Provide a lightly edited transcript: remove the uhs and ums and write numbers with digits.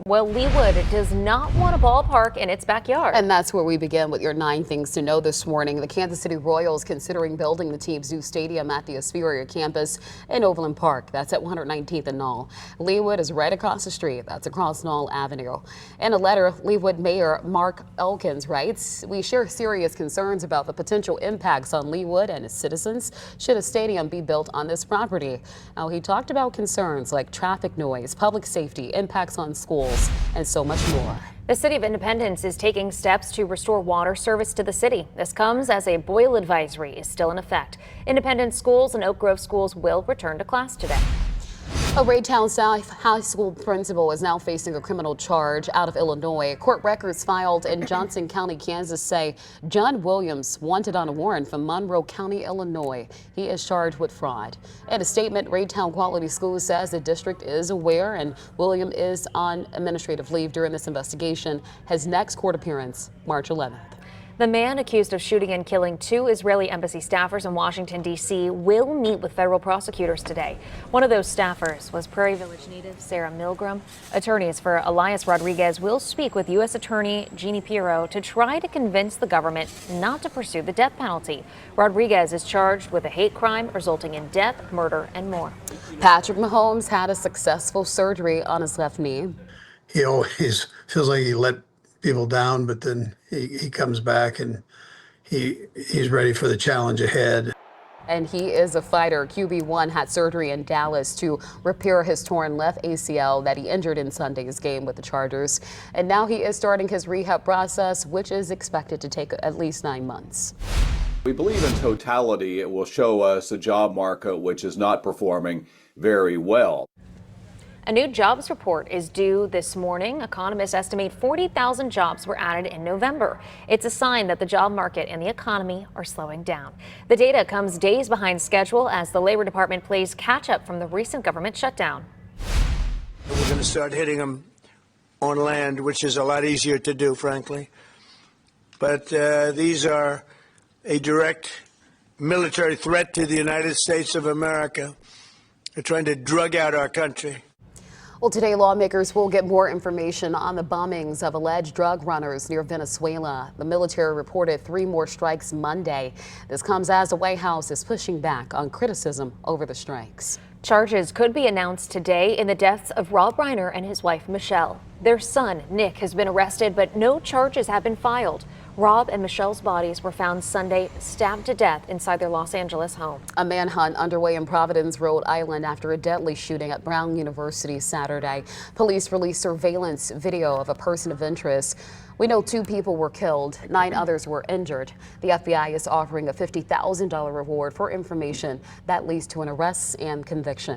Well, Leawood does not want a ballpark in its backyard. And that's where we begin with your 9 things to know this morning. The Kansas City Royals considering building the team's new stadium at the Asphyria campus in Overland Park. That's at 119th and Knoll. Leawood is right across the street. That's across Knoll Avenue. In a letter, Leawood Mayor Mark Elkins writes, "We share serious concerns about the potential impacts on Leawood and its citizens should a stadium be built on this property." Now, he talked about concerns like traffic noise, public safety, impacts on schools, and so much more. The City of Independence is taking steps to restore water service to the city. This comes as a boil advisory is still in effect. Independence schools and Oak Grove schools will return to class today. A Raytown South High School principal is now facing a criminal charge out of Illinois. Court records filed in Johnson County, Kansas say John Williams wanted on a warrant from Monroe County, Illinois. He is charged with fraud. In a statement, Raytown Quality Schools says the district is aware and William is on administrative leave during this investigation. His next court appearance, March 11th. The man accused of shooting and killing 2 Israeli embassy staffers in Washington, D.C. will meet with federal prosecutors today. One of those staffers was Prairie Village native Sarah Milgram. Attorneys for Elias Rodriguez will speak with U.S. Attorney Jeannie Pirro to try to convince the government not to pursue the death penalty. Rodriguez is charged with a hate crime resulting in death, murder, and more. Patrick Mahomes had a successful surgery on his left knee. He always feels like he let people down, but then he comes back and he's ready for the challenge ahead. And he is a fighter. QB1 had surgery in Dallas to repair his torn left ACL that he injured in Sunday's game with the Chargers. And now he is starting his rehab process, which is expected to take at least 9 months. We believe in totality it will show us a job market which is not performing very well. A new jobs report is due this morning. Economists estimate 40,000 jobs were added in November. It's a sign that the job market and the economy are slowing down. The data comes days behind schedule as the Labor Department plays catch up from the recent government shutdown. We're going to start hitting them on land, which is a lot easier to do, frankly. But these are a direct military threat to the United States of America. They're trying to drug out our country. Well, today lawmakers will get more information on the bombings of alleged drug runners near Venezuela. The military reported 3 more strikes Monday. This comes as the White House is pushing back on criticism over the strikes. Charges could be announced today in the deaths of Rob Reiner and his wife, Michelle. Their son, Nick, has been arrested, but no charges have been filed. Rob and Michelle's bodies were found Sunday, stabbed to death inside their Los Angeles home. A manhunt underway in Providence, Rhode Island after a deadly shooting at Brown University Saturday. Police released surveillance video of a person of interest. We know 2 people were killed, 9 others were injured. The FBI is offering a $50,000 reward for information that leads to an arrest and conviction.